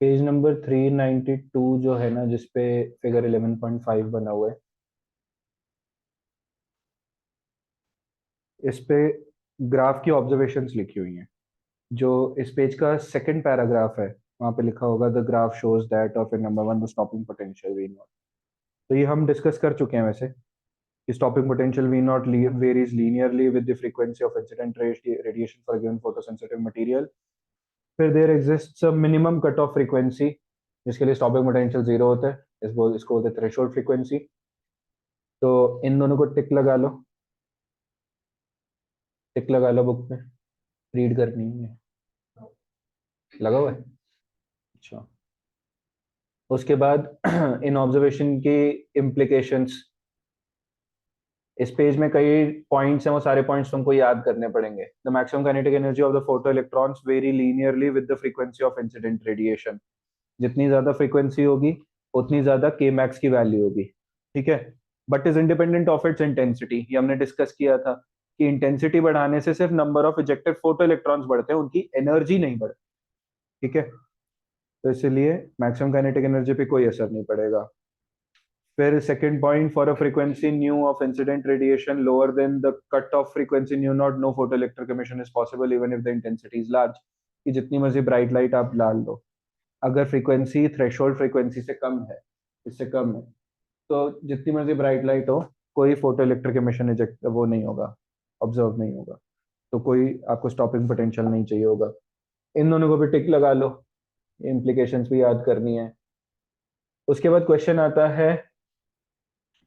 Page number 392 जो है ना, जिसपे फिगर 11.5 बना हुआ है, इस पे ग्राफ की ऑब्जर्वेशंस लिखी हुई हैं। जो इस पेज का सेकंड पैराग्राफ है, वहां पे लिखा होगा the graph shows that of a number one the stopping potential V not. तो ये हम डिस्कस कर चुके हैं वैसे कि stopping potential V not varies linearly with the frequency of incident radiation for given photosensitive material. फिर there exists a minimum cut off frequency जिसके लिए स्टॉपिंग पोटेंशियल जीरो होता है। इसको बोलते हैं थ्रेशोल्ड फ्रीक्वेंसी। तो इन दोनों को टिक लगा लो, टिक लगा लो बुक पे, रीड करनी है। लगा हुआ है? अच्छा। उसके बाद इन ऑब्जर्वेशन की इम्प्लीकेशंस, इस पेज में कई पॉइंट्स हैं, वो सारे पॉइंट्स तुमको याद करने पड़ेंगे। The maximum kinetic energy of the photo electrons very linearly with the frequency of incident radiation. जितनी ज्यादा फ्रीक्वेंसी होगी उतनी ज्यादा के मैक्स की वैल्यू होगी। ठीक है। But is independent of its intensity, ये हमने डिस्कस किया था कि इंटेंसिटी बढ़ाने से सिर्फ number of ejected photo electrons बढ़ते हैं, उनकी एनर्जी नहीं बढ़ती। ठीक है। तो इसलिए मैक्सिमम काइनेटिक एनर्जी पे कोई असर नहीं पड़ेगा। फिर second point, for a frequency new of incident radiation lower than the cut off frequency new not know photo electric emission is possible even if the intensity is large. कि जितनी मर्जी bright light आप डाल लो, अगर frequency threshold frequency से कम है, इससे कम है, तो जितनी मर्जी ब्राइट लाइट हो, कोई फोटो इलेक्ट्रिक एमिशन इजेक्ट वो नहीं होगा, ऑब्जर्व नहीं होगा। तो कोई आपको स्टॉपिंग पोटेंशियल नहीं चाहिए होगा। इन दोनों को भी टिक लगा लो, इम्प्लीकेशंस भी याद करनी है। उसके बाद क्वेश्चन आता है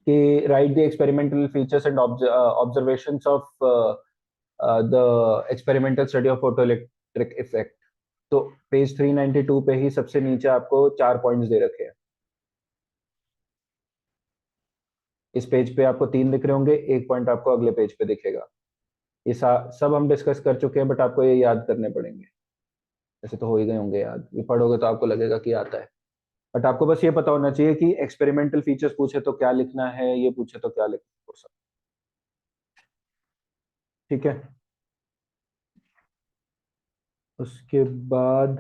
कि right the experimental features and observations of the experimental study of photo electric effect. तो पेज 392 पे ही सबसे नीचे आपको 4 पॉइंट्स दे रखे हैं। इस पेज पे आपको 3 दिख रहे होंगे, एक पॉइंट आपको अगले पेज पे दिखेगा। ये सब हम डिस्कस कर चुके हैं, बट आपको ये याद करने पड़ेंगे। ऐसे तो हो ही गए होंगे याद, ये पढ़ोगे तो आपको लगेगा कि आता है। बट आपको बस ये पता होना चाहिए कि एक्सपेरिमेंटल फीचर्स पूछे तो क्या लिखना है, ये पूछे तो क्या लिखना है। ठीक है। उसके बाद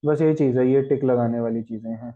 बस यही चीज़ है, ये टिक लगाने वाली चीज़ें हैं।